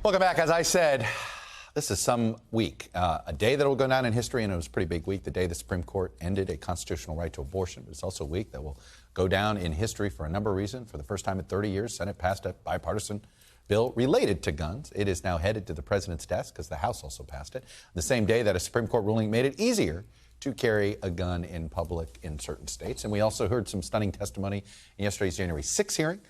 Welcome back. As I said, this is some week, a day that will go down in history, and it was a pretty big week, the day the Supreme Court ended a constitutional right to abortion. But it's also a week that will go down in history for a number of reasons. For the first time in 30 years, Senate passed a bipartisan bill related to guns. It is now headed to the president's desk because the House also passed it. The same day that a Supreme Court ruling made it easier to carry a gun in public in certain states. And we also heard some stunning testimony in yesterday's January 6th hearing.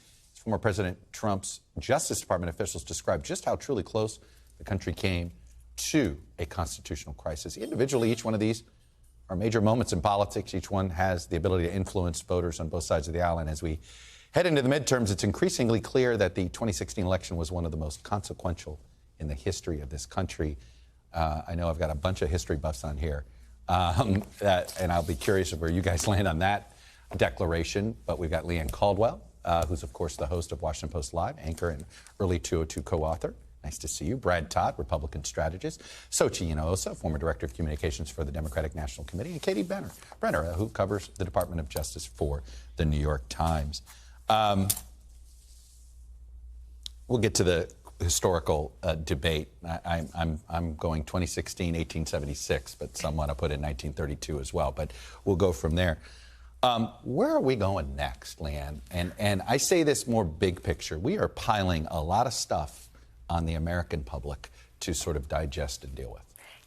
Former President Trump's Justice Department officials described just how truly close the country came to a constitutional crisis. Individually, each one of these are major moments in politics. Each one has the ability to influence voters on both sides of the aisle. And as we head into the midterms, it's increasingly clear that the 2016 election was one of the most consequential in the history of this country. I know I've got a bunch of history buffs on here, and I'll be curious of where you guys land on that declaration. But we've got Leanne Caldwell, who's, of course, the host of Washington Post Live, anchor and early 202 co-author. Nice to see you. Brad Todd, Republican strategist. Xochitl Hinojosa, former director of communications for the Democratic National Committee. And Katie Brenner, who covers the Department of Justice for the New York Times. We'll get to the historical debate. I'm going 2016, 1876, but some want to put in 1932 as well. But we'll go from there. Where are we going next, Leanne? And I say this more big picture. We are piling a lot of stuff on the American public to sort of digest and deal with.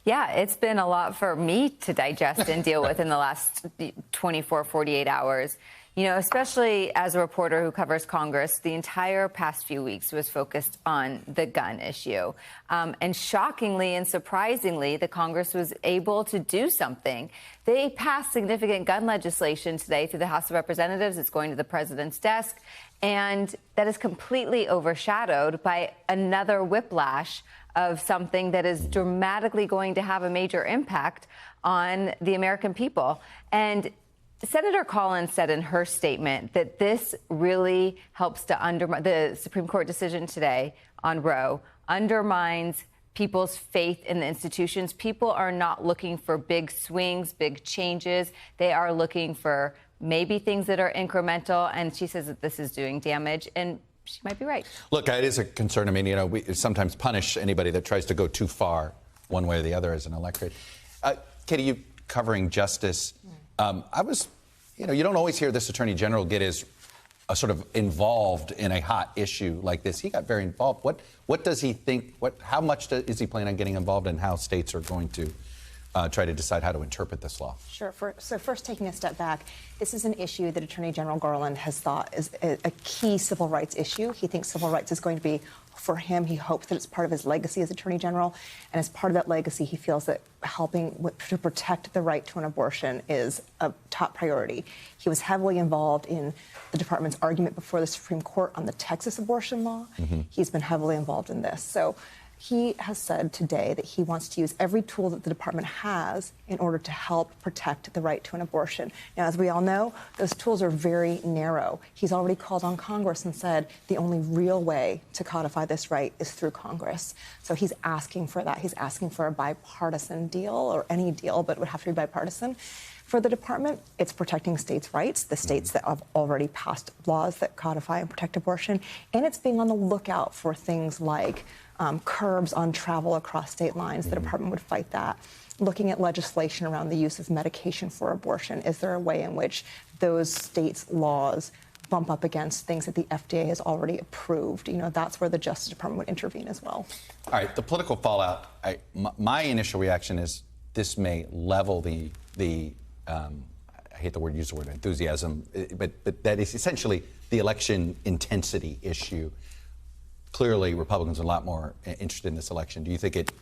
Yeah, it's been a lot for me to digest and deal with in the last 24, 48 hours. You know, especially as a reporter who covers Congress, the entire past few weeks was focused on the gun issue. And shockingly and surprisingly, the Congress was able to do something. They passed significant gun legislation today through the House of Representatives. It's going to the president's desk. And that is completely overshadowed by another whiplash of something that is dramatically going to have a major impact on the American people. And Senator Collins said in her statement that this really helps to undermine the Supreme Court decision today on Roe, undermines people's faith in the institutions. People are not looking for big swings, big changes. They are looking for maybe things that are incremental. And she says that this is doing damage. And she might be right. Look, it is a concern. I mean, you know, we sometimes punish anybody that tries to go too far one way or the other as an electorate. Katie, you covering justice. You know, you don't always hear this attorney general get as sort of involved in a hot issue like this. He got very involved. What does he think? How much is he planning on getting involved in how states are going to try to decide how to interpret this law? Sure. So first, taking a step back, this is an issue that Attorney General Garland has thought is a key civil rights issue. He thinks civil rights is going to be, for him, he hopes that it's part of his legacy as Attorney General. And as part of that legacy, he feels that helping to protect the right to an abortion is a top priority. He was heavily involved in the department's argument before the Supreme Court on the Texas abortion law. Mm-hmm. He's been heavily involved in this. So he has said today that he wants to use every tool that the department has in order to help protect the right to an abortion. Now, as we all know, those tools are very narrow. He's already called on Congress and said the only real way to codify this right is through Congress. So he's asking for that. He's asking for a bipartisan deal, or any deal, but it would have to be bipartisan. For the department, it's protecting states' rights, the states that have already passed laws that codify and protect abortion, and it's being on the lookout for things like curbs on travel across state lines. The department would fight that. Looking at legislation around the use of medication for abortion. Is there a way in which those states' laws bump up against things that the FDA has already approved? You know, that's where the Justice Department would intervene as well. All right, the political fallout, my initial reaction is this may level the I hate the word, use the word enthusiasm, but that is essentially the election intensity issue. Clearly, Republicans are a lot more interested in this election. Do you think it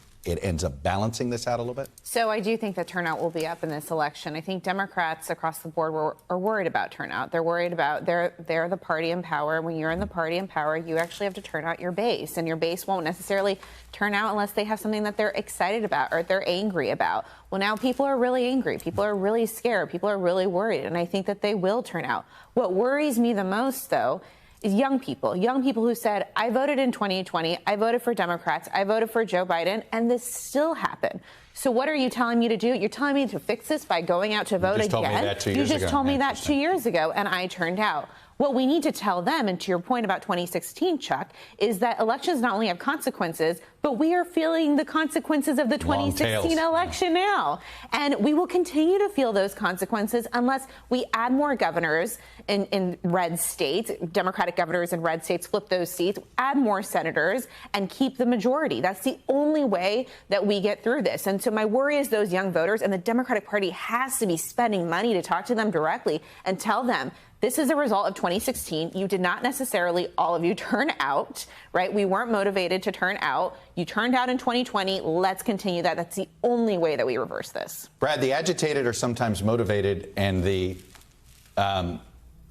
ends up balancing this out a little bit? So I do think that turnout will be up in this election. I think Democrats across the board are worried about turnout. They're worried about they're the party in power. When you're in the party in power, you actually have to turn out your base, and your base won't necessarily turn out unless they have something that they're excited about or they're angry about. Well, now people are really angry. People are really scared. People are really worried, and I think that they will turn out. What worries me the most, though, is young people who said, I voted in 2020, I voted for Democrats, I voted for Joe Biden, and this still happened. So what are you telling me to do? You're telling me to fix this by going out to vote again? You just told me that 2 years ago. You just told me that 2 years ago, and I turned out. What we need to tell them, and to your point about 2016, Chuck, is that elections not only have consequences, but we are feeling the consequences of the 2016 election now. And we will continue to feel those consequences unless we add more governors in red states, Democratic governors in red states, flip those seats, add more senators, and keep the majority. That's the only way that we get through this. And so my worry is those young voters, and the Democratic Party has to be spending money to talk to them directly and tell them, this is a result of 2016. You did not necessarily, all of you, turn out, right? We weren't motivated to turn out. You turned out in 2020. Let's continue that. That's the only way that we reverse this. Brad, the agitated are sometimes motivated, and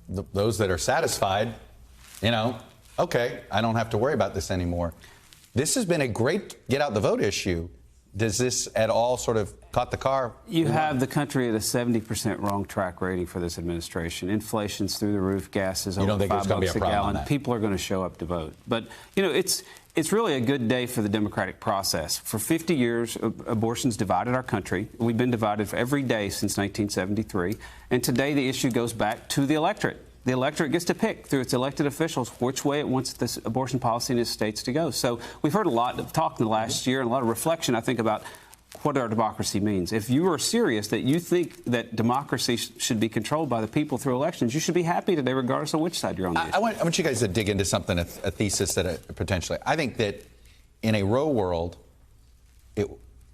those that are satisfied, okay, I don't have to worry about this anymore. This has been a great get out the vote issue. Does this at all sort of caught the car? You have the country at a 70% wrong track rating for this administration. Inflation's through the roof. Gas is over $5 a gallon. People are going to show up to vote. But, it's really a good day for the democratic process. For 50 years, abortion's divided our country. We've been divided for every day since 1973. And today the issue goes back to the electorate. The electorate gets to pick through its elected officials which way it wants this abortion policy in its states to go. So we've heard a lot of talk in the last year and a lot of reflection, I think, about what our democracy means. If you are serious that you think that democracy should be controlled by the people through elections, you should be happy today regardless of which side you're on. I want you guys to dig into something, a thesis that potentially, I think that in a Roe world,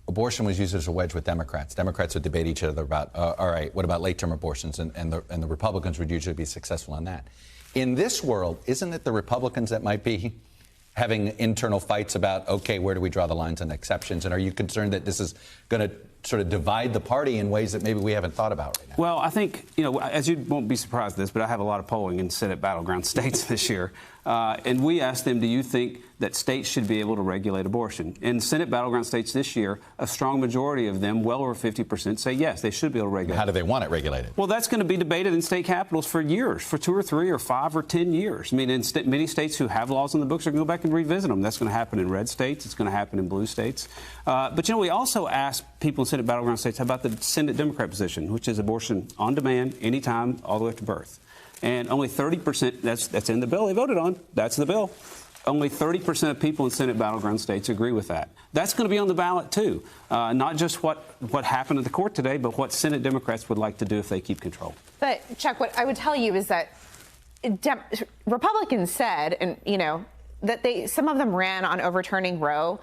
abortion was used as a wedge with Democrats. Democrats would debate each other about, all right, what about late-term abortions? And the Republicans would usually be successful on that. In this world, isn't it the Republicans that might be having internal fights about, okay, where do we draw the lines and exceptions? And are you concerned that this is going to sort of divide the party in ways that maybe we haven't thought about right now? Well, I think, as you won't be surprised at this, but I have a lot of polling in Senate battleground states this year. And we asked them, do you think that states should be able to regulate abortion? In Senate battleground states this year, a strong majority of them, well over 50%, say yes, they should be able to regulate. How do they want it regulated? Well, that's going to be debated in state capitals for years, for 2 or 3 or 5 or 10 years. I mean, in many states who have laws in the books are going to go back and revisit them. That's going to happen in red states. It's going to happen in blue states. But, we also asked people in Senate battleground states about the Senate Democrat position, which is abortion on demand, anytime, all the way up to birth. And only 30%, that's in the bill they voted on. That's the bill. Only 30% of people in Senate battleground states agree with that. That's going to be on the ballot, too. Not just what happened at the court today, but what Senate Democrats would like to do if they keep control. But, Chuck, what I would tell you is that Republicans said, and, that some of them ran on overturning Roe.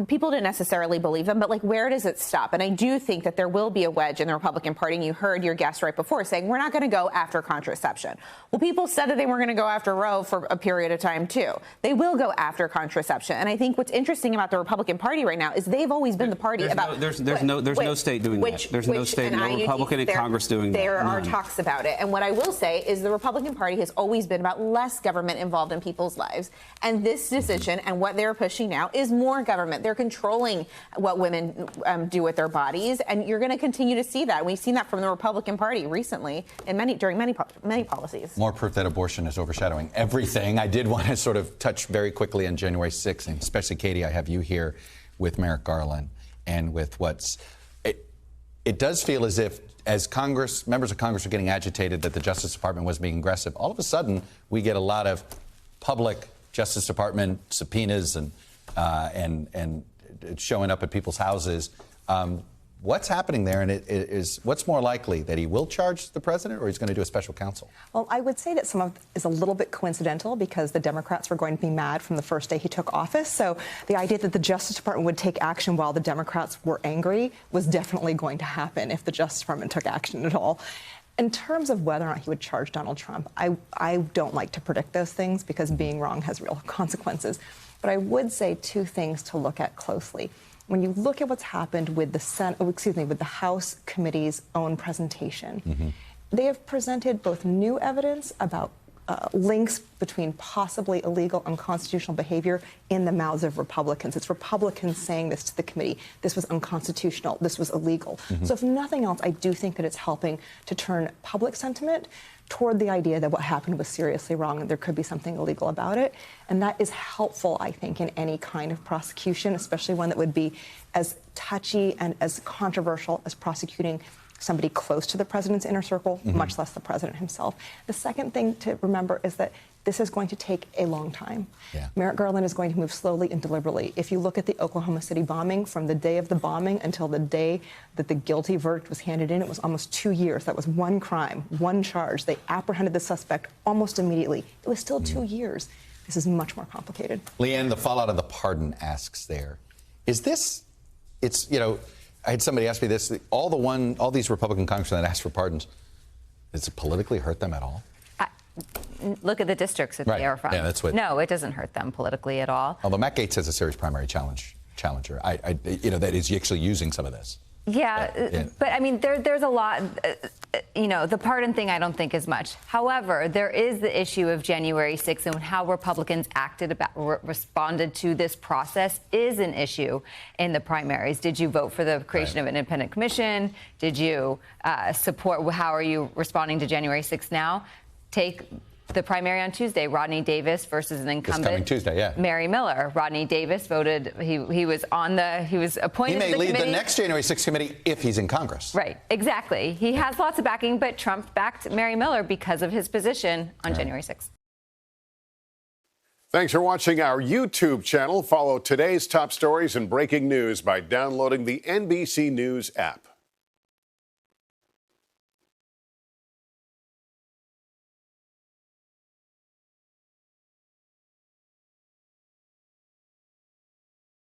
People didn't necessarily believe them, but where does it stop? And I do think that there will be a wedge in the Republican Party. And you heard your guest right before saying we're not going to go after contraception. Well, people said that they were going to go after Roe for a period of time, too. They will go after contraception. And I think what's interesting about the Republican Party right now is they've always been the party there's no state doing that. There's no state, no Republican in Congress doing that. There are talks about it. And what I will say is the Republican Party has always been about less government involved in people's lives. And this decision and what they're pushing now is more government. They're controlling what women do with their bodies, and you're going to continue to see that. We've seen that from the Republican Party recently during many policies. More proof that abortion is overshadowing everything. I did want to sort of touch very quickly on January 6th, and especially, Katie, I have you here with Merrick Garland and with it does feel as if as members of Congress are getting agitated that the Justice Department was being aggressive, all of a sudden we get a lot of public Justice Department subpoenas and showing up at people's houses. What's happening there, and what's more likely, that he will charge the president or he's going to do a special counsel? Well, I would say that some of it is a little bit coincidental because the Democrats were going to be mad from the first day he took office. So the idea that the Justice Department would take action while the Democrats were angry was definitely going to happen if the Justice Department took action at all. In terms of whether or not he would charge Donald Trump, I don't like to predict those things because being wrong has real consequences. But I would say 2 things to look at closely. When you look at what's happened with with the House committee's own presentation, they have presented both new evidence about links between possibly illegal, unconstitutional behavior in the mouths of Republicans. It's Republicans saying this to the committee. This was unconstitutional. This was illegal. So if nothing else, I do think that it's helping to turn public sentiment toward the idea that what happened was seriously wrong and there could be something illegal about it. And that is helpful, I think, in any kind of prosecution, especially one that would be as touchy and as controversial as prosecuting somebody close to the president's inner circle, much less the president himself. The second thing to remember is that this is going to take a long time. Yeah. Merrick Garland is going to move slowly and deliberately. If you look at the Oklahoma City bombing, from the day of the bombing until the day that the guilty verdict was handed in, it was almost 2 years. That was one crime, one charge. They apprehended the suspect almost immediately. It was still 2 years. This is much more complicated. Leanne, the fallout of the pardon asks there. Is this, it's, you know, I had somebody ask me this, all these Republican congressmen that asked for pardons, does it politically hurt them at all? Look at the districts that they are from. Yeah, that's what. No, it doesn't hurt them politically at all. Although Matt Gaetz has a serious primary challenger. You know, that is actually using some of this. Yeah, but I mean, there's a lot, you know, the pardon thing I don't think is much. However, there is the issue of January 6th and how Republicans responded to this process is an issue in the primaries. Did you vote for the creation of an independent commission? Did you support, how are you responding to January 6th now? Take the primary on Tuesday, Rodney Davis versus an incumbent. This coming Tuesday, yeah. Mary Miller. Rodney Davis voted, he was appointed He may to the lead committee. the next January 6th committee if he's in Congress. Right, exactly. He has lots of backing, but Trump backed Mary Miller because of his position on January 6th. Thanks for watching our YouTube channel. Follow today's top stories and breaking news by downloading the NBC News app.